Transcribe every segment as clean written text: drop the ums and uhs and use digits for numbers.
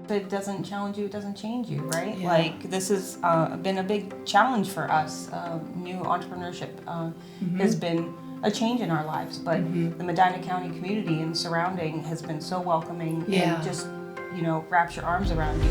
If it doesn't challenge you, it doesn't change you, right? Yeah. Like, this has been a big challenge for us. New entrepreneurship has been a change in our lives, but the Medina County community and surrounding has been so welcoming Yeah. and just, wraps your arms around you.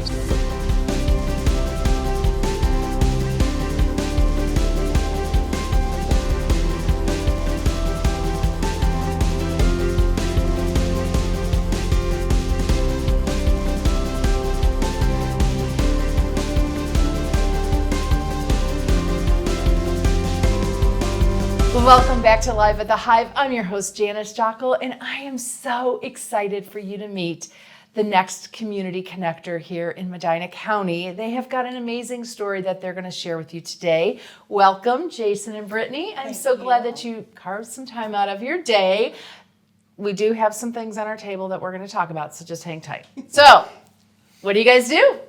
Welcome back to Live at the Hive. I'm your host, Janice Jokkel, and I am so excited for you to meet the next community connector here in Medina County. They have got an amazing story that they're going to share with you today. Welcome, Jason and Brittany. I'm so glad that you carved some time out of your day. We do have some things on our table that we're going to talk about, so just hang tight. So, what do you guys do?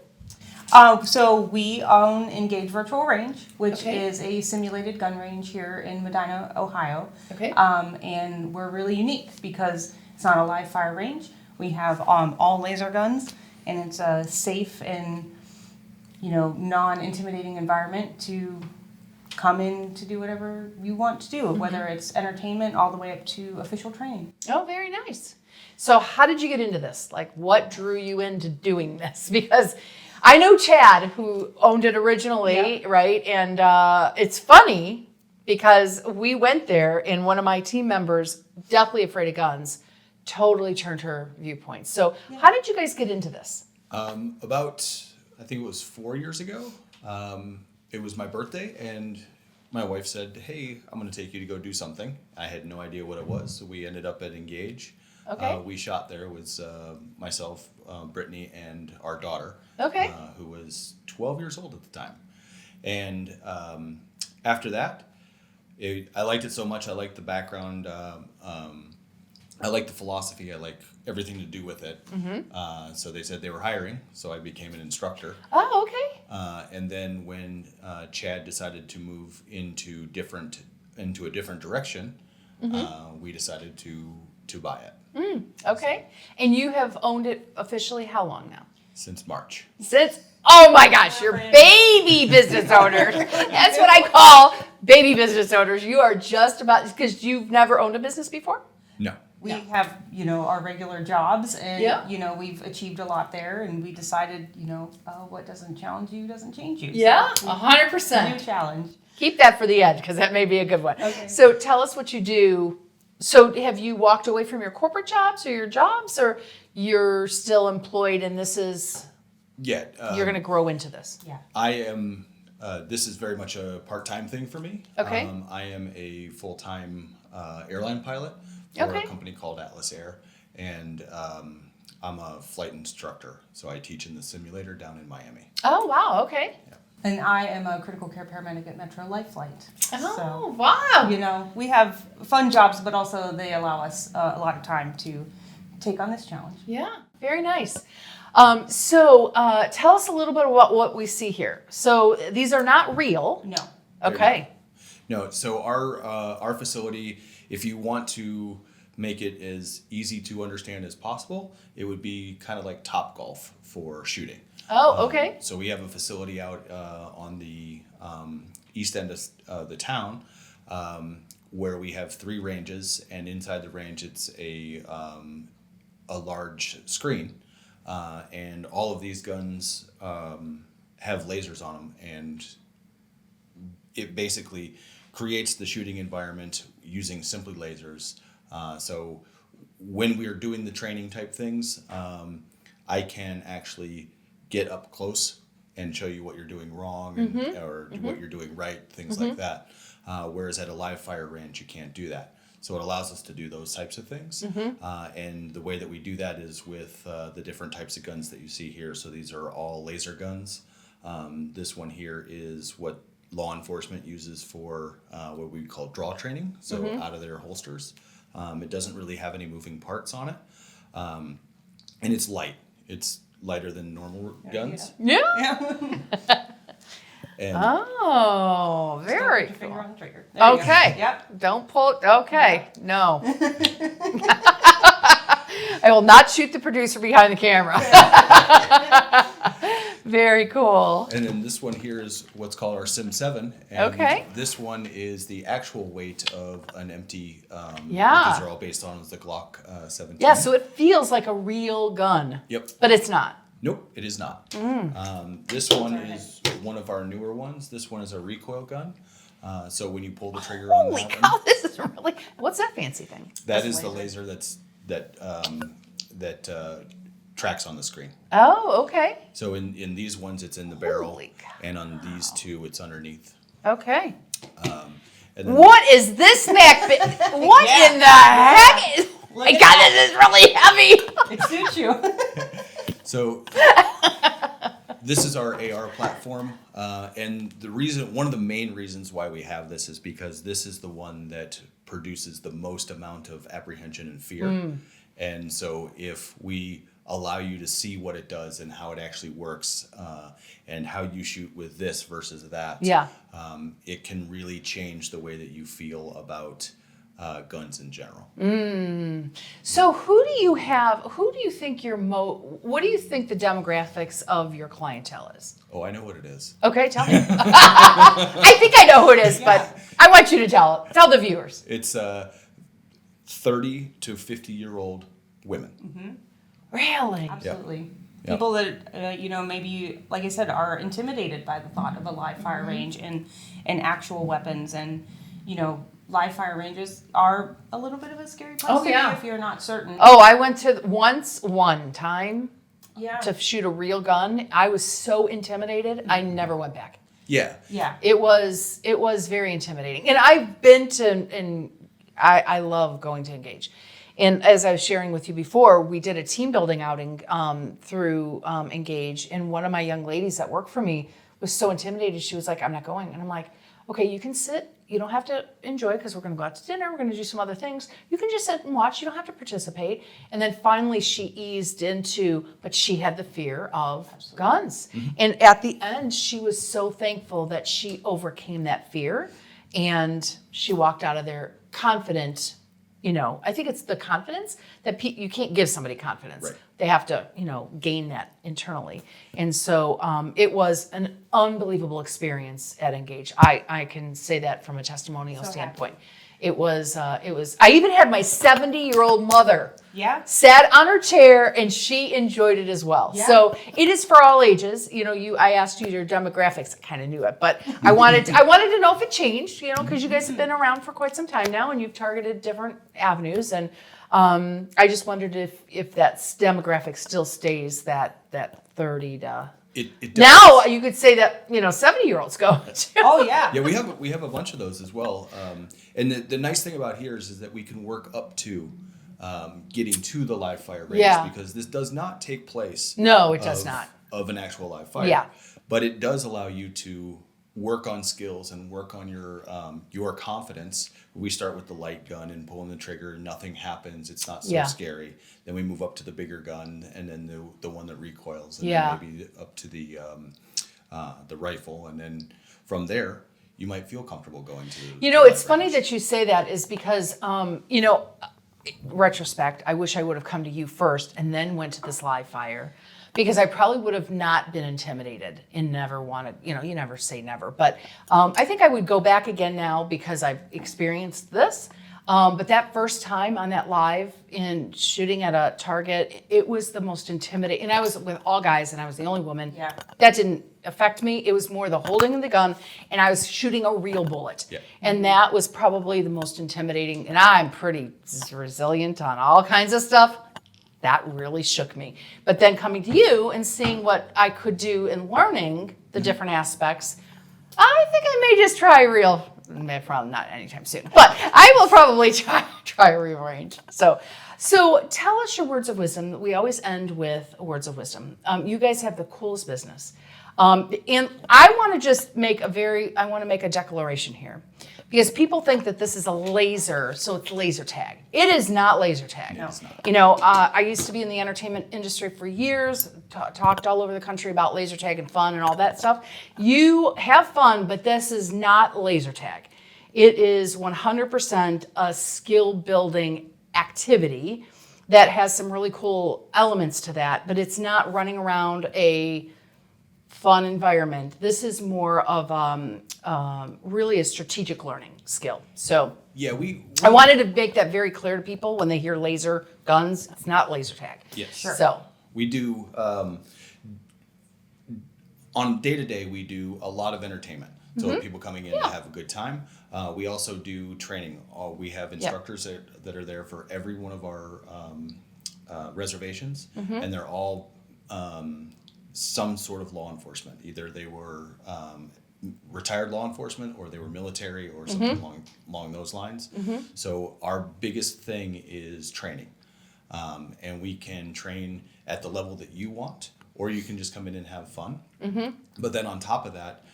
So we own Engage Virtual Range, which Okay. is a simulated gun range here in Medina, Ohio. Okay. And we're really unique because it's not a live fire range. We have all laser guns, and it's a safe and non-intimidating environment to come in to do whatever you want to do, whether it's entertainment all the way up to official training. Oh, very nice. So how did you get into this? Like, what drew you into doing this? Because I know Chad, who owned it originally, right? And it's funny because we went there and one of my team members, deathly afraid of guns, totally turned her viewpoint. So how did you guys get into this? About, I think it was 4 years ago. It was my birthday, and my wife said, "Hey, I'm going to take you to go do something." I had no idea what it was, so we ended up at Engage. Okay. We shot there with myself, Brittany, and our daughter, Okay. who was 12 years old at the time. And after that, I liked it so much. I liked the background. I like the philosophy. I like everything to do with it. So they said they were hiring, so I became an instructor. Oh, okay. And then when Chad decided to move into a different direction, we decided to buy it. Okay. And you have owned it officially how long now? Since March. Oh my gosh, you're baby business owners. That's what I call baby business owners. You are just about, because you've never owned a business before? No. We have, our regular jobs, and, Yeah. we've achieved a lot there, and we decided, what doesn't challenge you doesn't change you. Yeah, So 100%. new challenge. Keep that for the end because that may be a good one. Okay. So tell us what you do. So have you walked away from your corporate jobs or your jobs, or you're still employed and this is, Yeah. you're going to grow into this? Yeah. I am, this is very much a part-time thing for me. Okay. I am a full-time airline pilot for Okay. a company called Atlas Air, and I'm a flight instructor, so I teach in the simulator down in Miami. Oh, wow. Okay. And I am a critical care paramedic at Metro Life Flight. Oh, wow. So, we have fun jobs, but also they allow us a lot of time to take on this challenge. Yeah, very nice. So tell us a little bit about what we see here. So these are not real. No. Okay. No, so our facility, if you want to make it as easy to understand as possible, it would be kind of like Topgolf for shooting. Oh, okay. So we have a facility out on the east end of the town where we have 3 ranges, and inside the range it's a large screen, and all of these guns have lasers on them, and it basically creates the shooting environment using simply lasers. So when we are doing the training type things, I can actually get up close and show you what you're doing wrong or what you're doing right, things like that. Whereas at a live fire range, you can't do that. So it allows us to do those types of things. And the way that we do that is with the different types of guns that you see here. So these are all laser guns. This one here is what law enforcement uses for what we call draw training, so out of their holsters. It doesn't really have any moving parts on it. And it's light. It's lighter than normal guns. Yeah. And Oh, very Put your finger cool. on the trigger. There you go. Okay. Yep. Don't pull. Okay. No. I will not shoot the producer behind the camera. Very cool. And then this one here is what's called our Sim 7. And Okay. this one is the actual weight of an empty, Yeah. these are all based on the Glock 17. Yeah, so it feels like a real gun. Yep. But it's not. Nope, it is not. This one is one of our newer ones. This one is a recoil gun. So when you pull the trigger on Holy that cow, one, this is really, what's that fancy thing? that is the laser that tracks on the screen. Oh, okay. So in these ones, it's in the barrel, Holy cow. and on these two, it's underneath. Okay. And then What is this snack? What in the heck? My at God, this is really heavy. It suits you. So this is our AR platform, and one of the main reasons why we have this is because this is the one that produces the most amount of apprehension and fear. And so if we allow you to see what it does and how it actually works, and how you shoot with this versus that, Yeah. it can really change the way that you feel about guns in general. So who do you think what do you think the demographics of your clientele is? Oh, I know what it is. Okay, tell me. I think I know who it is, but I want you to tell the viewers. It's 30 to 50-year-old women. Really? Absolutely. Yeah. People that, maybe, like I said, are intimidated by the thought of a live fire range and actual weapons. And, live fire ranges are a little bit of a scary place to be if you're not certain. Oh, I went to one time Yeah. to shoot a real gun. I was so intimidated, I never went back. Yeah. Yeah. It was very intimidating. And I've been to, I love going to Engage. And as I was sharing with you before, we did a team building outing through Engage. And one of my young ladies that worked for me was so intimidated. She was like, I'm not going. And I'm like, okay, you can sit. You don't have to enjoy because we're going to go out to dinner. We're going to do some other things. You can just sit and watch. You don't have to participate. And then finally she eased into, but she had the fear of guns. And at the end, she was so thankful that she overcame that fear. And she walked out of there confident. I think it's the confidence that you can't give somebody confidence. Right. They have to, gain that internally. And so it was an unbelievable experience at Engage. I can say that from a testimonial standpoint. It was, I even had my 70-year-old mother sat on her chair and she enjoyed it as well. Yeah. So it is for all ages. I asked you your demographics. I kind of knew it, but I wanted to know if it changed, because you guys have been around for quite some time now and you've targeted different avenues. And I just wondered if that demographic still stays that 30 to... It does. Now you could say that 70-year-olds go. Oh, yeah. Yeah, we have a bunch of those as well. And the nice thing about here is that we can work up to getting to the live fire range because this does not take place. No, it does not. Of an actual live fire. Yeah. But it does allow you to work on skills and work on your confidence. We start with the light gun and pulling the trigger. Nothing happens. It's not so scary. Then we move up to the bigger gun and then the one that recoils. And then maybe up to the rifle. And then from there, you might feel comfortable going to it's funny that you say that is because, retrospect, I wish I would have come to you first and then went to this live fire. Because I probably would have not been intimidated and never wanted, you never say never. But I think I would go back again now because I've experienced this. But that first time on that live in shooting at a target, it was the most intimidating. And I was with all guys and I was the only woman. Yeah. That didn't affect me. It was more the holding of the gun and I was shooting a real bullet. Yeah. And that was probably the most intimidating. And I'm pretty resilient on all kinds of stuff. That really shook me. But then coming to you and seeing what I could do and learning the different aspects, I think I may just try probably not anytime soon, but I will probably try a real range. So tell us your words of wisdom. We always end with words of wisdom. You guys have the coolest business. And I want to just make a declaration here. Because people think that this is a laser, so it's laser tag. It is not laser tag. No, it's not. I used to be in the entertainment industry for years, talked all over the country about laser tag and fun and all that stuff. You have fun, but this is not laser tag. It is 100% a skill building activity that has some really cool elements to that, but it's not running around a fun environment. This is more of really a strategic learning skill. So Yeah, I wanted to make that very clear to people when they hear laser guns. It's not laser tag. Yes. Sure. So We do, on day-to-day, we do a lot of entertainment. So people coming in to have a good time. We also do training. We have instructors that are there for every one of our reservations, and they're all some sort of law enforcement. Either they were retired law enforcement, or they were military, or something along those lines. So our biggest thing is training. And we can train at the level that you want, or you can just come in and have fun. But then on top of that,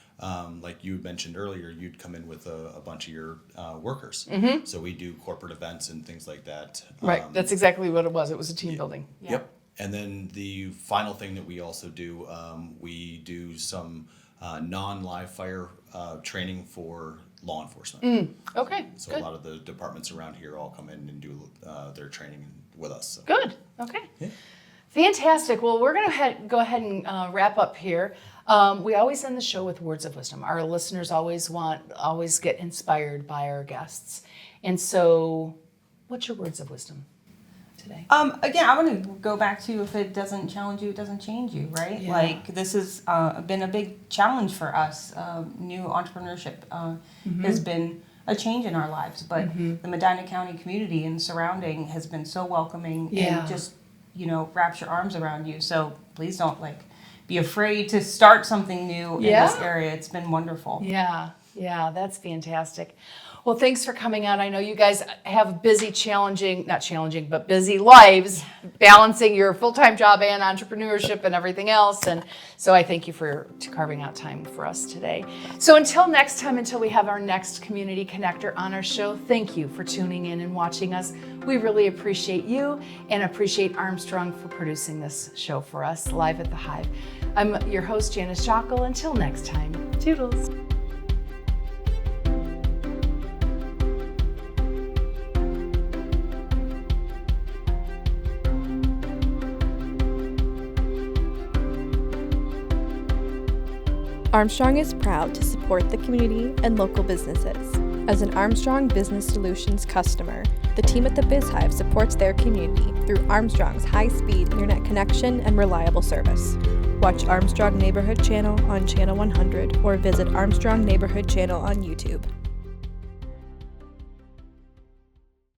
like you mentioned earlier, you'd come in with a bunch of your workers. So we do corporate events and things like that. right, that's exactly what it was. It was a team building. Yeah. Yep. And then the final thing that we also do, we do some non-live fire training for law enforcement. Okay, So good. a lot of the departments around here all come in and do their training with us. So. Good. Okay. Yeah. Fantastic. Well, we're going to go ahead and wrap up here. We always end the show with words of wisdom. Our listeners always get inspired by our guests. And so, what's your words of wisdom today? Again, I want to go back to, if it doesn't challenge you, it doesn't change you, right? Yeah. Like, this has been a big challenge for us. New entrepreneurship has been a change in our lives, but the Medina County community and surrounding has been so welcoming and just, wraps your arms around you. So please don't be afraid to start something new in this area. It's been wonderful. Yeah, that's fantastic. Well, thanks for coming on. I know you guys have busy, busy lives, balancing your full-time job and entrepreneurship and everything else. And so I thank you for carving out time for us today. So until next time, until we have our next Community Connector on our show, thank you for tuning in and watching us. We really appreciate you and appreciate Armstrong for producing this show for us live at the Hive. I'm your host, Janice Jokkel. Until next time, toodles. Armstrong is proud to support the community and local businesses. As an Armstrong Business Solutions customer, the team at the BizHive supports their community through Armstrong's high-speed internet connection and reliable service. Watch Armstrong Neighborhood Channel on Channel 100 or visit Armstrong Neighborhood Channel on YouTube.